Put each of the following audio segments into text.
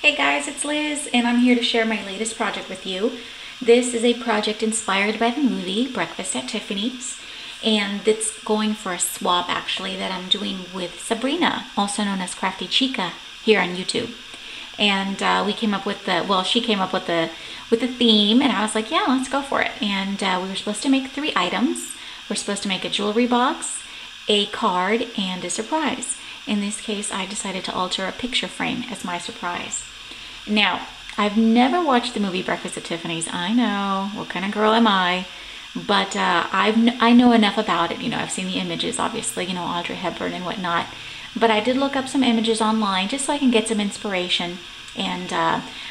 Hey guys, it's Liz, and I'm here to share my latest project with you. This is a project inspired by the movie Breakfast at Tiffany's, and it's going for a swap actually that I'm doing with Sabrina, also known as Crafty Chica, here on YouTube. And we came up with she came up with the theme, and I was like, yeah, let's go for it. And we were supposed to make 3 items. We're supposed to make a jewelry box, a card, and a surprise. In this case, I decided to alter a picture frame as my surprise. Now, I've never watched the movie Breakfast at Tiffany's. I know, what kind of girl am I? But I know enough about it. You know, I've seen the images, obviously, you know, Audrey Hepburn and whatnot. But I did look up some images online just so I can get some inspiration and,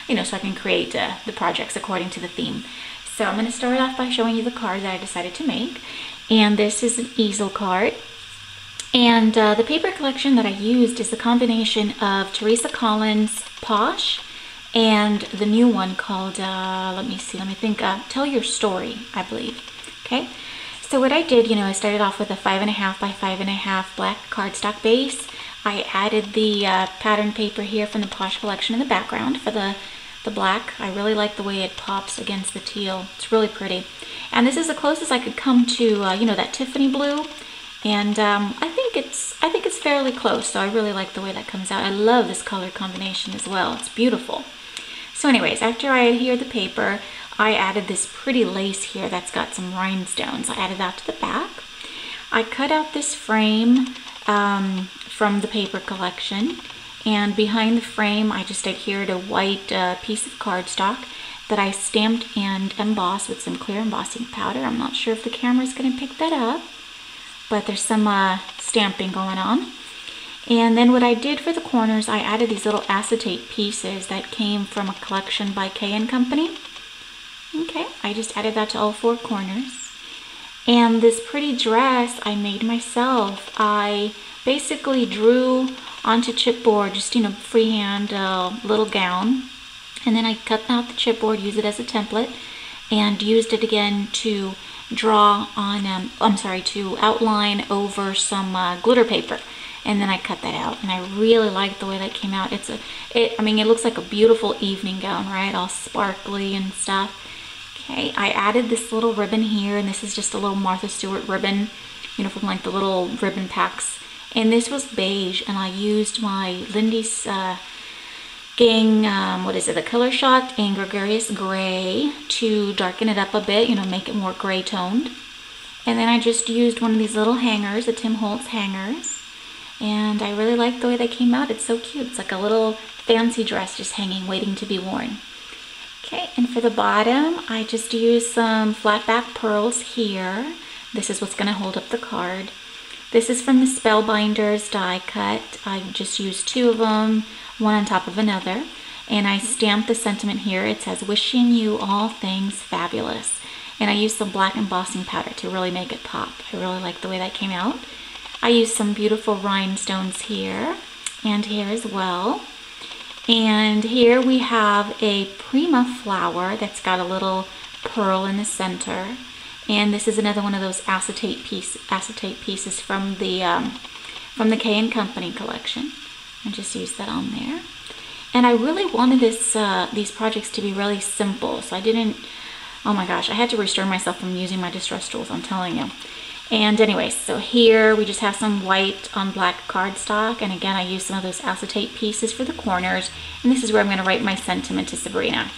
you know, so I can create the projects according to the theme. So I'm going to start off by showing you the card that I decided to make. And this is an easel card. And the paper collection that I used is a combination of Teresa Collins' Posh and the new one called, let me think, Tell Your Story, I believe. Okay, so what I did, you know, I started off with a 5.5 by 5.5 black cardstock base. I added the pattern paper here from the Posh collection in the background for the black. I really like the way it pops against the teal. It's really pretty. And this is the closest I could come to, you know, that Tiffany blue. And I think it's fairly close, so I really like the way that comes out. I love this color combination as well. It's beautiful. So anyways, after I adhered the paper, I added this pretty lace here that's got some rhinestones. I added that to the back. I cut out this frame from the paper collection, and behind the frame I just adhered a white piece of cardstock that I stamped and embossed with some clear embossing powder. I'm not sure if the camera's going to pick that up, but there's some stamping going on. And then what I did for the corners, I added these little acetate pieces that came from a collection by K & Company. Okay, I just added that to all 4 corners. And this pretty dress I made myself. I basically drew onto chipboard, just, you know, freehand little gown. And then I cut out the chipboard, used it as a template, and used it again to draw on, to outline over some glitter paper. And then I cut that out, and I really like the way that came out. I mean, it looks like a beautiful evening gown, right? All sparkly and stuff. Okay, I added this little ribbon here, and this is just a little Martha Stewart ribbon, you know, from like the little ribbon packs. And this was beige, and I used my Lindy's Gang, the Color Shot in Gregarious Gray to darken it up a bit, you know, make it more gray toned. And then I just used one of these little hangers, the Tim Holtz hangers. And I really like the way they came out. It's so cute. It's like a little fancy dress just hanging, waiting to be worn. Okay, and for the bottom, I just used some flat back pearls here. This is what's going to hold up the card. This is from the Spellbinders die cut. I just used 2 of them, one on top of another. And I stamped the sentiment here. It says, wishing you all things fabulous. And I used some black embossing powder to really make it pop. I really like the way that came out. I used some beautiful rhinestones here and here as well. And here we have a Prima flower that's got a little pearl in the center. And this is another one of those acetate pieces from the K & Company collection. I just used that on there. And I really wanted these projects to be really simple, so I didn't, oh my gosh, I had to restrain myself from using my distress tools, I'm telling you. And anyways, so here we just have some white on black cardstock, and again I used some of those acetate pieces for the corners, and this is where I'm going to write my sentiment to Sabrina.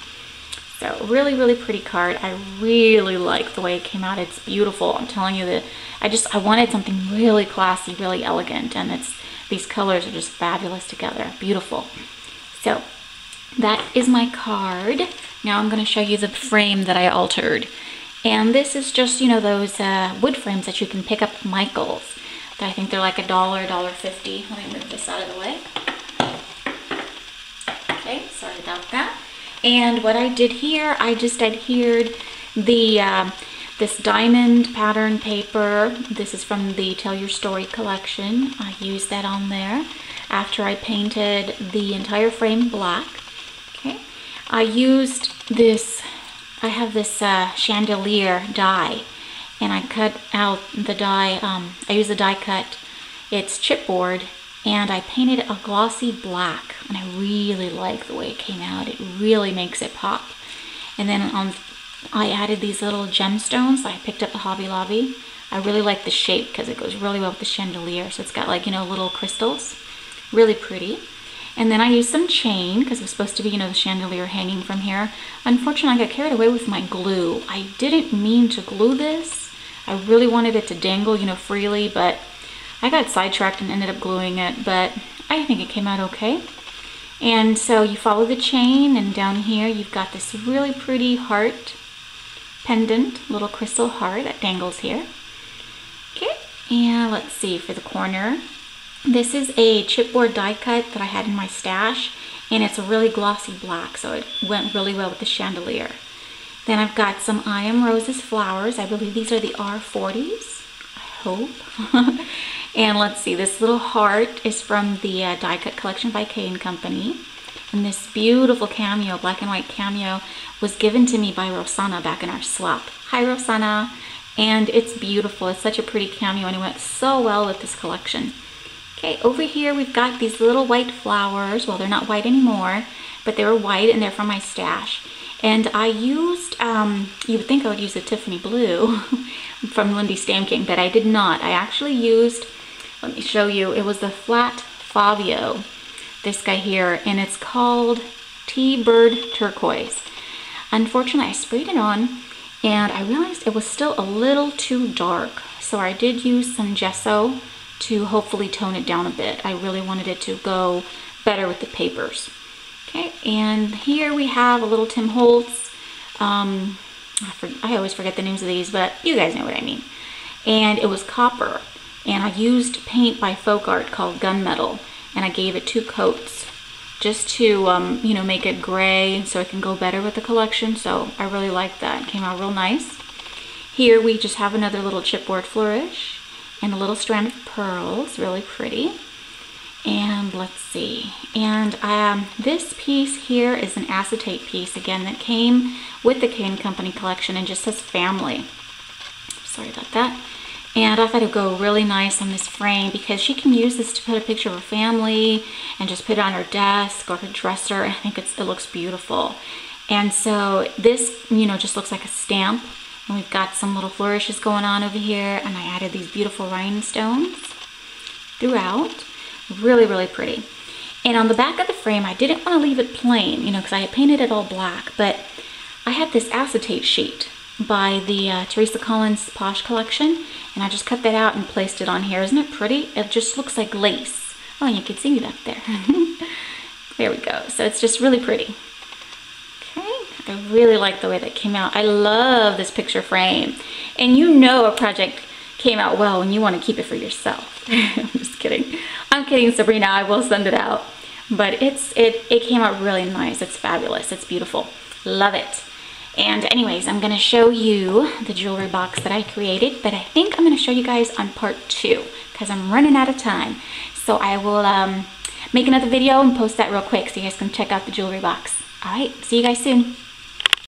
So really, really pretty card. I really like the way it came out. It's beautiful. I'm telling you that I wanted something really classy, really elegant, and these colors are just fabulous together. Beautiful. So that is my card. Now I'm going to show you the frame that I altered. And this is just, you know, those wood frames that you can pick up at Michael's. I think they're like $1, $1.50. Let me move this out of the way. Okay, sorry about that. And what I did here, I just adhered this diamond pattern paper. This is from the Tell Your Story collection. I used that on there after I painted the entire frame black. Okay, I used this. I have this chandelier die, and I cut out the die. I use the die cut. It's chipboard, and I painted it a glossy black, and I really like the way it came out. It really makes it pop. And then I added these little gemstones I picked up at Hobby Lobby. I really like the shape because it goes really well with the chandelier. So it's got like, you know, little crystals. Really pretty. And then I used some chain because it was supposed to be, you know, the chandelier hanging from here. Unfortunately, I got carried away with my glue. I didn't mean to glue this. I really wanted it to dangle, you know, freely, but I got sidetracked and ended up gluing it, but I think it came out okay. And so you follow the chain, and down here you've got this really pretty heart pendant, little crystal heart that dangles here. Okay, and let's see for the corner. This is a chipboard die cut that I had in my stash, and it's a really glossy black, so it went really well with the chandelier. Then I've got some I Am Roses flowers. I believe these are the R40s, I hope. And let's see, this little heart is from the die cut collection by K & Company. And this beautiful cameo, black and white cameo, was given to me by Rosanna back in our swap. Hi Rosanna. And it's beautiful. It's such a pretty cameo, and it went so well with this collection. Okay, over here we've got these little white flowers. Well, they're not white anymore, but they were white, and they're from my stash. And I used, you would think I would use the Tiffany blue from Lindy Stamp King, but I did not. I actually used, let me show you, it was the flat Fabio, this guy here, and it's called T-Bird Turquoise. Unfortunately, I sprayed it on, and I realized it was still a little too dark, so I did use some gesso to hopefully tone it down a bit. I really wanted it to go better with the papers. Okay, and here we have a little Tim Holtz. I always forget the names of these, but you guys know what I mean. And it was copper, and I used paint by Folk Art called Gunmetal, and I gave it 2 coats just to you know, make it gray so it can go better with the collection. So I really like that. It came out real nice. Here we just have another little chipboard flourish and a little strand of pearls, really pretty. And let's see, and this piece here is an acetate piece again that came with the K & Company collection and just says family. Sorry about that. And I thought it would go really nice on this frame because she can use this to put a picture of her family and just put it on her desk or her dresser. I think it looks beautiful. And so this, you know, just looks like a stamp. And we've got some little flourishes going on over here, and I added these beautiful rhinestones throughout. Really, really pretty. And on the back of the frame, I didn't want to leave it plain, you know, because I had painted it all black, but I had this acetate sheet by the Teresa Collins Posh collection, and I just cut that out and placed it on here. Isn't it pretty? It just looks like lace. Oh, you can see that there. There we go. So it's just really pretty. Okay, I really like the way that came out. I love this picture frame. And you know a project came out well when you want to keep it for yourself. I'm just kidding. I'm kidding, Sabrina. I will send it out. But it came out really nice. It's fabulous. It's beautiful. Love it. And anyways, I'm going to show you the jewelry box that I created, but I think I'm going to show you guys on part 2 because I'm running out of time. So I will make another video and post that real quick so you guys can check out the jewelry box. All right, see you guys soon.